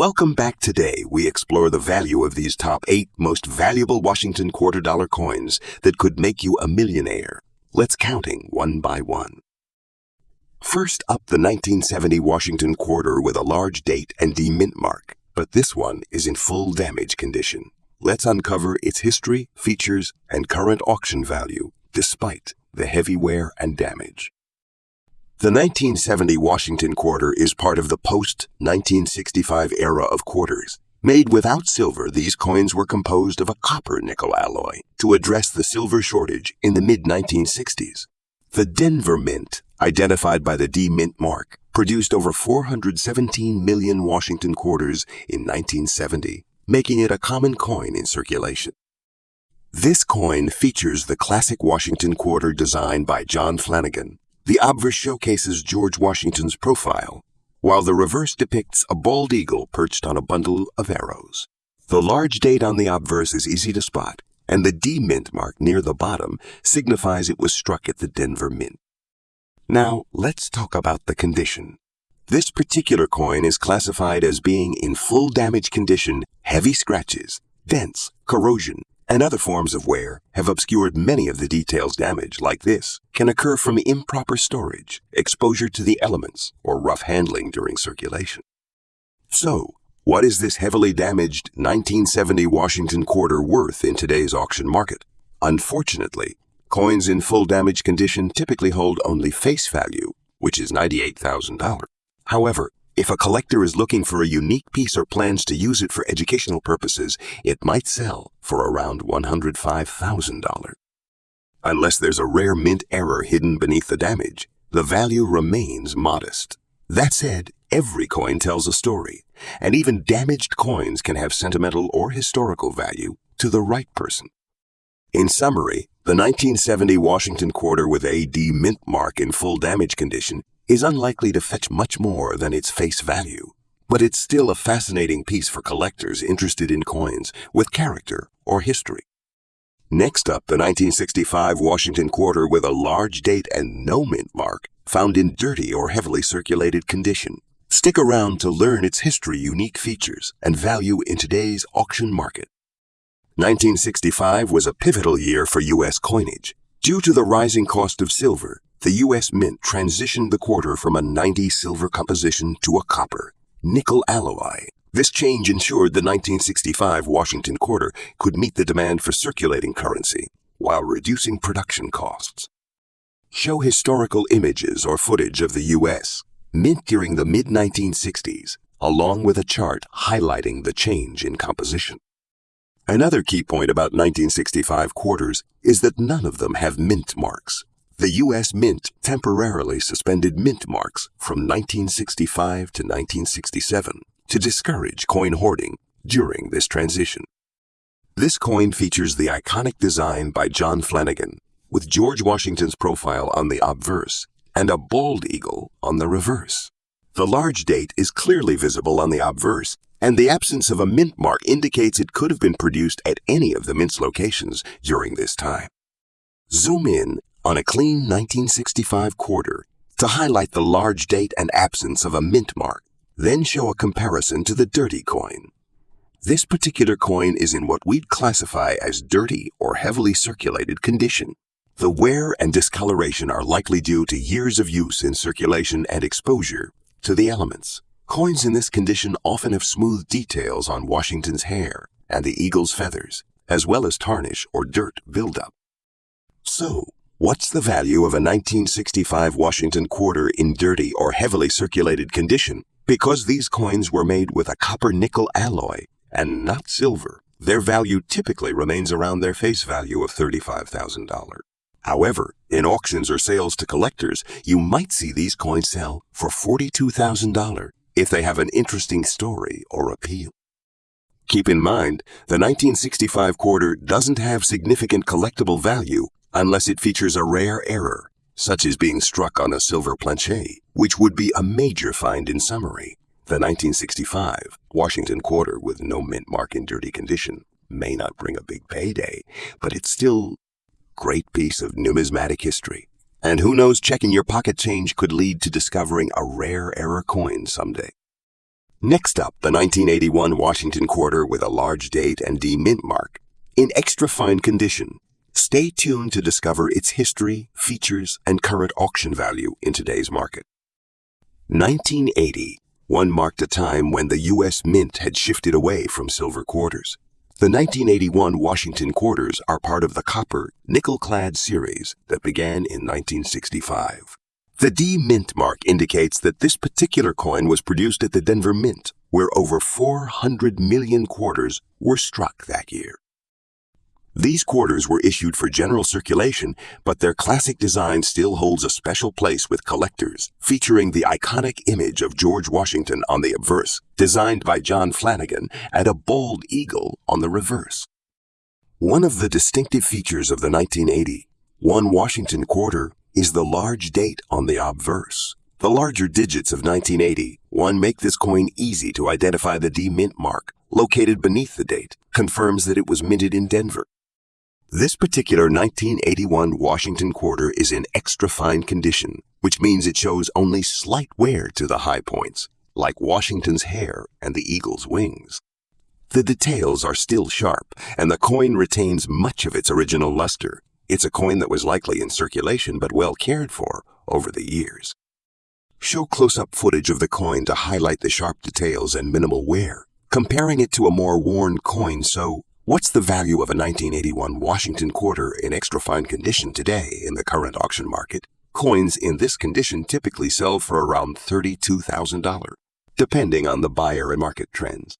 Welcome back. Today, we explore the value of these top 8 most valuable Washington quarter dollar coins that could make you a millionaire. Let's counting one by one. First up, the 1970 Washington quarter with a large date and demint mark, but this one is in full damage condition. Let's uncover its history, features, and current auction value, despite the heavy wear and damage. The 1970 Washington quarter is part of the post-1965 era of quarters. Made without silver, these coins were composed of a copper-nickel alloy to address the silver shortage in the mid-1960s. The Denver Mint, identified by the D Mint mark, produced over 417 million Washington quarters in 1970, making it a common coin in circulation. This coin features the classic Washington quarter design by John Flanagan. The obverse showcases George Washington's profile, while the reverse depicts a bald eagle perched on a bundle of arrows. The large date on the obverse is easy to spot, and the D Mint mark near the bottom signifies it was struck at the Denver Mint. Now, let's talk about the condition. This particular coin is classified as being in full damage condition. Heavy scratches, dents, corrosion, and other forms of wear have obscured many of the details. Damage like this can occur from improper storage, exposure to the elements, or rough handling during circulation. So, what is this heavily damaged 1970 Washington quarter worth in today's auction market? Unfortunately, coins in full damage condition typically hold only face value, which is $98,000. However, if a collector is looking for a unique piece or plans to use it for educational purposes, it might sell for around $105,000. Unless there's a rare mint error hidden beneath the damage, the value remains modest. That said, every coin tells a story, and even damaged coins can have sentimental or historical value to the right person. In summary, the 1970 Washington quarter with a D Mint mark in full damage condition is unlikely to fetch much more than its face value, but it's still a fascinating piece for collectors interested in coins with character or history. Next up, the 1965 Washington quarter with a large date and no mint mark, found in dirty or heavily circulated condition. Stick around to learn its history, unique features, and value in today's auction market. 1965 was a pivotal year for U.S. coinage. Due to the rising cost of silver, the U.S. Mint transitioned the quarter from a 90 silver composition to a copper-nickel alloy. This change ensured the 1965 Washington quarter could meet the demand for circulating currency while reducing production costs. Show historical images or footage of the U.S. Mint during the mid-1960s, along with a chart highlighting the change in composition. Another key point about 1965 quarters is that none of them have mint marks. The U.S. Mint temporarily suspended mint marks from 1965 to 1967 to discourage coin hoarding during this transition. This coin features the iconic design by John Flanagan, with George Washington's profile on the obverse and a bald eagle on the reverse. The large date is clearly visible on the obverse, and the absence of a mint mark indicates it could have been produced at any of the mint's locations during this time. Zoom in on a clean 1965 quarter to highlight the large date and absence of a mint mark, then show a comparison to the dirty coin. This particular coin is in what we'd classify as dirty or heavily circulated condition. The wear and discoloration are likely due to years of use in circulation and exposure to the elements. Coins in this condition often have smooth details on Washington's hair and the eagle's feathers, as well as tarnish or dirt buildup. So, what's the value of a 1965 Washington quarter in dirty or heavily circulated condition? Because these coins were made with a copper-nickel alloy and not silver, their value typically remains around their face value of $35,000. However, in auctions or sales to collectors, you might see these coins sell for $42,000 if they have an interesting story or appeal. Keep in mind, the 1965 quarter doesn't have significant collectible value unless it features a rare error, such as being struck on a silver planchet, which would be a major find. In summary, the 1965 Washington quarter with no mint mark in dirty condition may not bring a big payday, but it's still a great piece of numismatic history. And who knows, checking your pocket change could lead to discovering a rare error coin someday. Next up, the 1981 Washington quarter with a large date and D mint mark, in extra fine condition. Stay tuned to discover its history, features, and current auction value in today's market. 1980. One marked a time when the U.S. Mint had shifted away from silver quarters. The 1981 Washington quarters are part of the copper, nickel-clad series that began in 1965. The D Mint mark indicates that this particular coin was produced at the Denver Mint, where over 400 million quarters were struck that year. These quarters were issued for general circulation, but their classic design still holds a special place with collectors, featuring the iconic image of George Washington on the obverse, designed by John Flanagan, and a bald eagle on the reverse. One of the distinctive features of the 1981 Washington quarter is the large date on the obverse. The larger digits of 1981 make this coin easy to identify. The D Mint mark, located beneath the date, confirms that it was minted in Denver. This particular 1981 Washington quarter is in extra fine condition, which means it shows only slight wear to the high points, like Washington's hair and the eagle's wings. The details are still sharp, and the coin retains much of its original luster. It's a coin that was likely in circulation but well cared for over the years. Show close-up footage of the coin to highlight the sharp details and minimal wear, comparing it to a more worn coin. So, what's the value of a 1981 Washington quarter in extra fine condition today in the current auction market? Coins in this condition typically sell for around $32,000, depending on the buyer and market trends.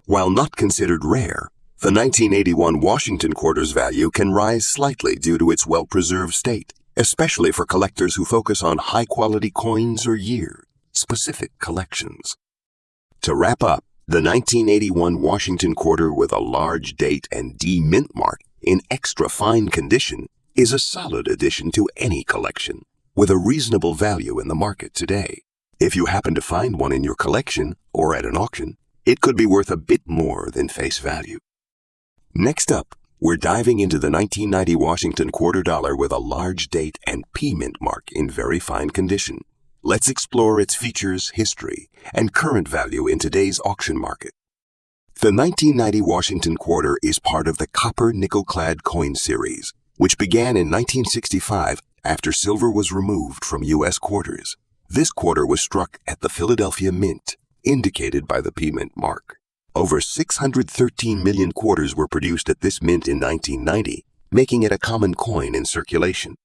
While not considered rare, the 1981 Washington quarter's value can rise slightly due to its well-preserved state, especially for collectors who focus on high-quality coins or year-specific collections. To wrap up, the 1981 Washington quarter with a large date and D Mint mark in extra fine condition is a solid addition to any collection, with a reasonable value in the market today. If you happen to find one in your collection or at an auction, it could be worth a bit more than face value. Next up, we're diving into the 1990 Washington quarter dollar with a large date and P Mint mark in very fine condition. Let's explore its features, history, and current value in today's auction market. The 1990 Washington quarter is part of the copper nickel-clad coin series, which began in 1965 after silver was removed from U.S. quarters. This quarter was struck at the Philadelphia Mint, indicated by the P Mint mark. Over 613 million quarters were produced at this mint in 1990, making it a common coin in circulation.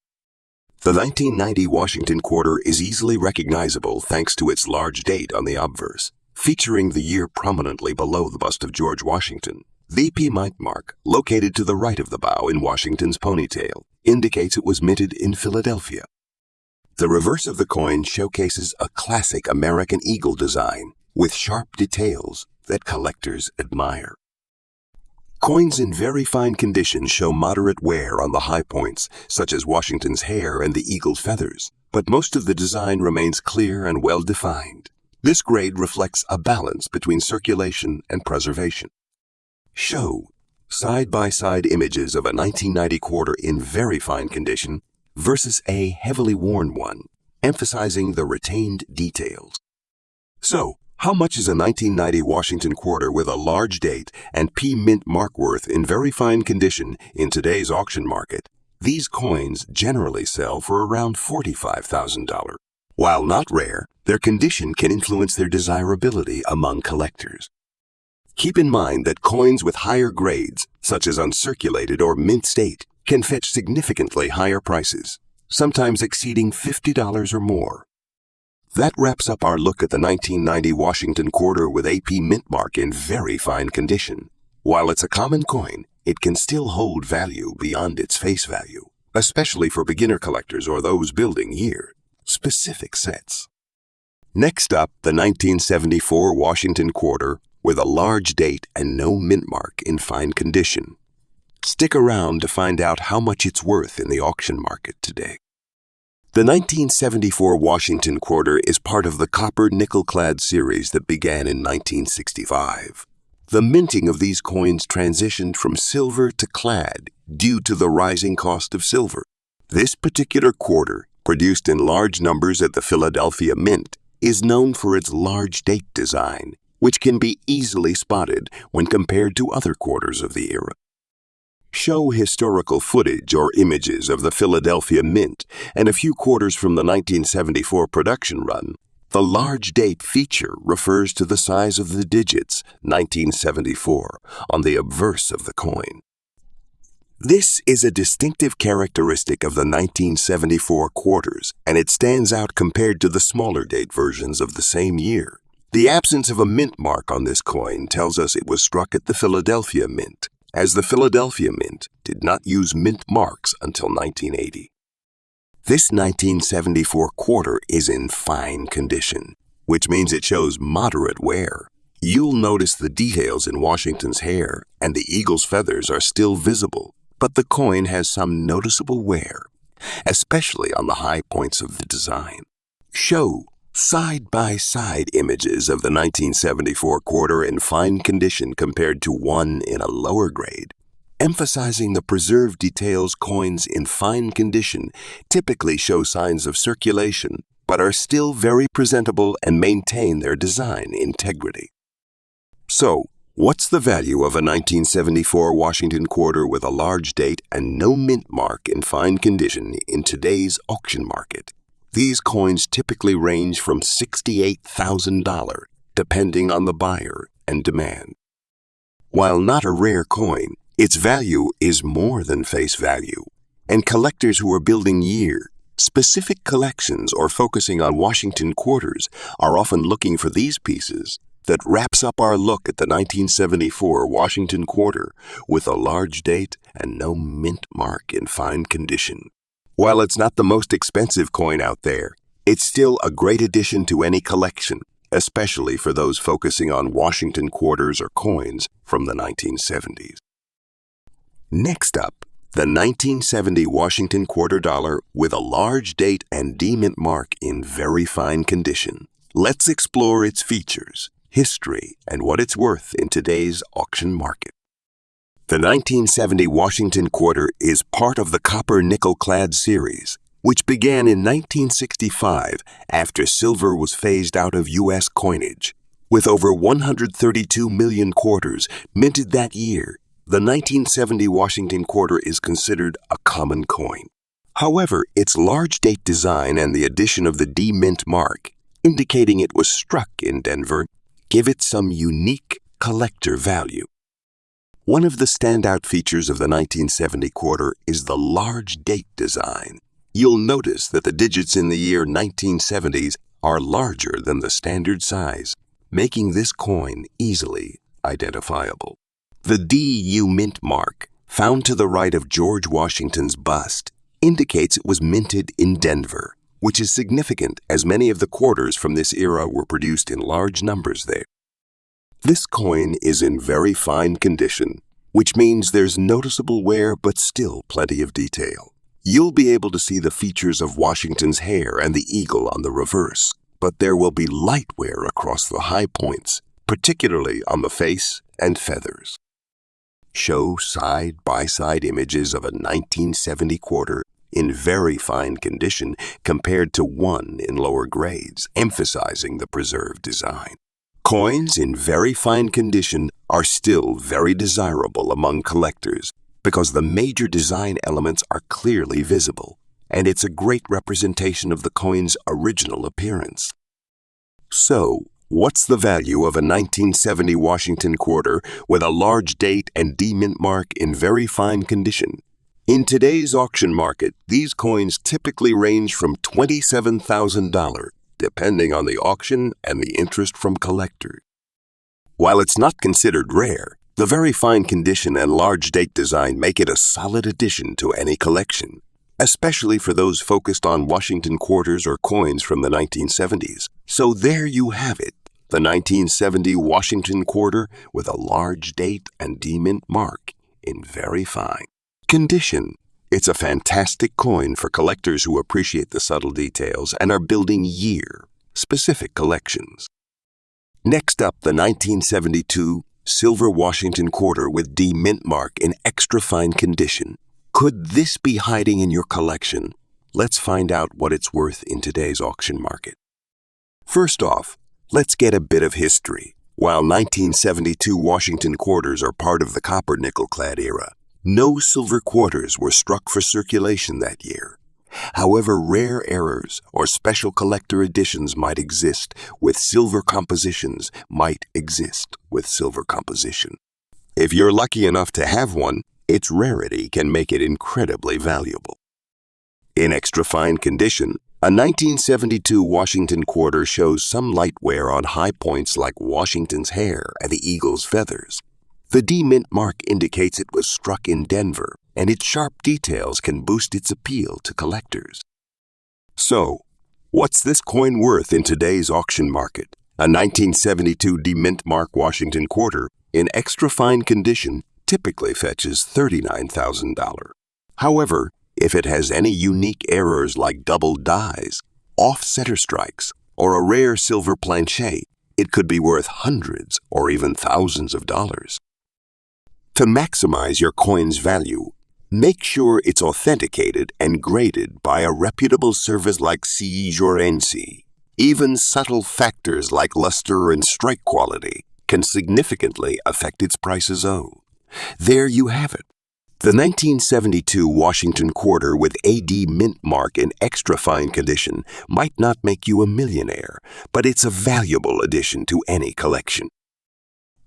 The 1990 Washington quarter is easily recognizable thanks to its large date on the obverse, featuring the year prominently below the bust of George Washington. The P Mint mark, located to the right of the bow in Washington's ponytail, indicates it was minted in Philadelphia. The reverse of the coin showcases a classic American eagle design with sharp details that collectors admire. Coins in very fine condition show moderate wear on the high points, such as Washington's hair and the eagle's feathers, but most of the design remains clear and well-defined. This grade reflects a balance between circulation and preservation. Show side-by-side images of a 1990 quarter in very fine condition versus a heavily worn one, emphasizing the retained details. So, how much is a 1990 Washington quarter with a large date and P Mint mark worth in very fine condition in today's auction market? These coins generally sell for around $45,000. While not rare, their condition can influence their desirability among collectors. Keep in mind that coins with higher grades, such as uncirculated or mint state, can fetch significantly higher prices, sometimes exceeding $50 or more. That wraps up our look at the 1990 Washington quarter with a P Mint mark in very fine condition. While it's a common coin, it can still hold value beyond its face value, especially for beginner collectors or those building year-specific sets. Next up, the 1974 Washington quarter with a large date and no mint mark in fine condition. Stick around to find out how much it's worth in the auction market today. The 1974 Washington quarter is part of the copper nickel-clad series that began in 1965. The minting of these coins transitioned from silver to clad due to the rising cost of silver. This particular quarter, produced in large numbers at the Philadelphia Mint, is known for its large date design, which can be easily spotted when compared to other quarters of the era. Show historical footage or images of the Philadelphia Mint and a few quarters from the 1974 production run. The large date feature refers to the size of the digits, 1974, on the obverse of the coin. This is a distinctive characteristic of the 1974 quarters, and it stands out compared to the smaller date versions of the same year. The absence of a mint mark on this coin tells us it was struck at the Philadelphia Mint, as the Philadelphia Mint did not use mint marks until 1980. This 1974 quarter is in fine condition, which means it shows moderate wear. You'll notice the details in Washington's hair and the eagle's feathers are still visible, but the coin has some noticeable wear, especially on the high points of the design. Show side-by-side images of the 1974 quarter in fine condition compared to one in a lower grade, emphasizing the preserved details. Coins in fine condition typically show signs of circulation, but are still very presentable and maintain their design integrity. So, what's the value of a 1974 Washington quarter with a large date and no mint mark in fine condition in today's auction market? These coins typically range from $68,000, depending on the buyer and demand. While not a rare coin, its value is more than face value, and collectors who are building year-specific collections or focusing on Washington quarters are often looking for these pieces. That wraps up our look at the 1974 Washington quarter with a large date and no mint mark in fine condition. While it's not the most expensive coin out there, it's still a great addition to any collection, especially for those focusing on Washington quarters or coins from the 1970s. Next up, the 1970 Washington quarter dollar with a large date and D-mint mark in very fine condition. Let's explore its features, history, and what it's worth in today's auction market. The 1970 Washington quarter is part of the copper nickel-clad series, which began in 1965 after silver was phased out of U.S. coinage. With over 132 million quarters minted that year, the 1970 Washington quarter is considered a common coin. However, its large date design and the addition of the D-mint mark, indicating it was struck in Denver, give it some unique collector value. One of the standout features of the 1970 quarter is the large date design. You'll notice that the digits in the year 1970s are larger than the standard size, making this coin easily identifiable. The DU mint mark, found to the right of George Washington's bust, indicates it was minted in Denver, which is significant as many of the quarters from this era were produced in large numbers there. This coin is in very fine condition, which means there's noticeable wear but still plenty of detail. You'll be able to see the features of Washington's hair and the eagle on the reverse, but there will be light wear across the high points, particularly on the face and feathers. Show side-by-side images of a 1970 quarter in very fine condition compared to one in lower grades, emphasizing the preserved design. Coins in very fine condition are still very desirable among collectors because the major design elements are clearly visible, and it's a great representation of the coin's original appearance. So, what's the value of a 1970 Washington quarter with a large date and D-mint mark in very fine condition? In today's auction market, these coins typically range from $27,000, depending on the auction and the interest from collectors. While it's not considered rare, the very fine condition and large date design make it a solid addition to any collection, especially for those focused on Washington quarters or coins from the 1970s. So there you have it, the 1970 Washington quarter with a large date and D-mint mark in very fine condition. It's a fantastic coin for collectors who appreciate the subtle details and are building year-specific collections. Next up, the 1972 silver Washington quarter with D-mint mark in extra fine condition. Could this be hiding in your collection? Let's find out what it's worth in today's auction market. First off, let's get a bit of history. While 1972 Washington quarters are part of the copper-nickel-clad era, no silver quarters were struck for circulation that year. However, rare errors or special collector editions might exist with silver compositions If you're lucky enough to have one, its rarity can make it incredibly valuable. In extra fine condition, a 1972 Washington quarter shows some light wear on high points like Washington's hair and the eagle's feathers. The D mint mark indicates it was struck in Denver, and its sharp details can boost its appeal to collectors. So, what's this coin worth in today's auction market? A 1972 D mint mark Washington quarter in extra fine condition typically fetches $39,000. However, if it has any unique errors like double dies, off-center strikes, or a rare silver planchet, it could be worth hundreds or even thousands of dollars. To maximize your coin's value, make sure it's authenticated and graded by a reputable service like CJORNC. Even subtle factors like luster and strike quality can significantly affect its price's own. There you have it. The 1972 Washington quarter with AD mint mark in extra fine condition might not make you a millionaire, but it's a valuable addition to any collection.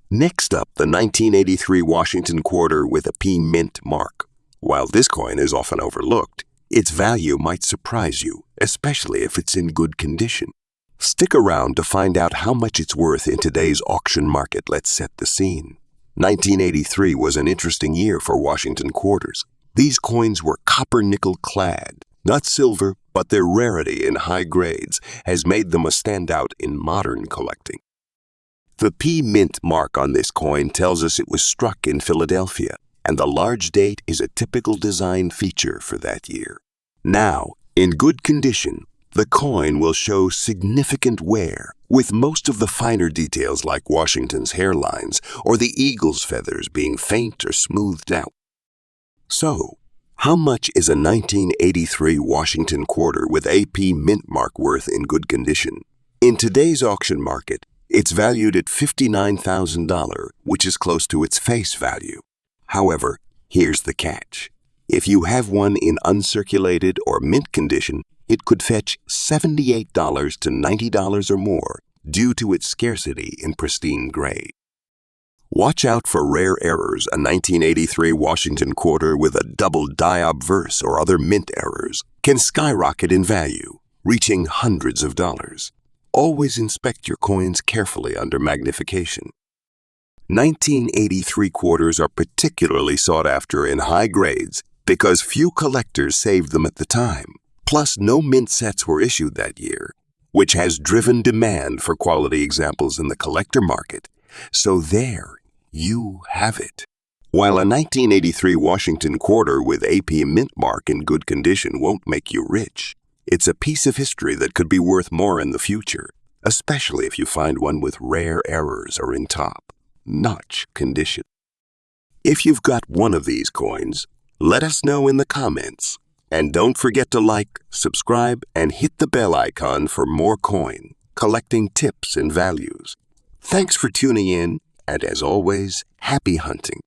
Next up, the 1983 Washington quarter with a P mint mark. While this coin is often overlooked, its value might surprise you, especially if it's in good condition. Stick around to find out how much it's worth in today's auction market. Let's set the scene. 1983 was an interesting year for Washington quarters. These coins were copper-nickel clad, not silver, but their rarity in high grades has made them a standout in modern collecting. The P mint mark on this coin tells us it was struck in Philadelphia, and the large date is a typical design feature for that year. Now, in good condition, the coin will show significant wear, with most of the finer details like Washington's hairlines or the eagle's feathers being faint or smoothed out. So, how much is a 1983 Washington quarter with AP mint mark worth in good condition? In today's auction market, it's valued at $59,000, which is close to its face value. However, here's the catch. If you have one in uncirculated or mint condition, it could fetch $78 to $90 or more due to its scarcity in pristine grade. Watch out for rare errors. A 1983 Washington quarter with a double die obverse or other mint errors can skyrocket in value, reaching hundreds of dollars. Always inspect your coins carefully under magnification. 1983 quarters are particularly sought after in high grades because few collectors saved them at the time. Plus, no mint sets were issued that year, which has driven demand for quality examples in the collector market. So there you have it. While a 1983 Washington quarter with AP mint mark in good condition won't make you rich, it's a piece of history that could be worth more in the future, especially if you find one with rare errors or in top-notch condition. If you've got one of these coins, let us know in the comments. And don't forget to like, subscribe, and hit the bell icon for more coin collecting tips and values. Thanks for tuning in, and as always, happy hunting.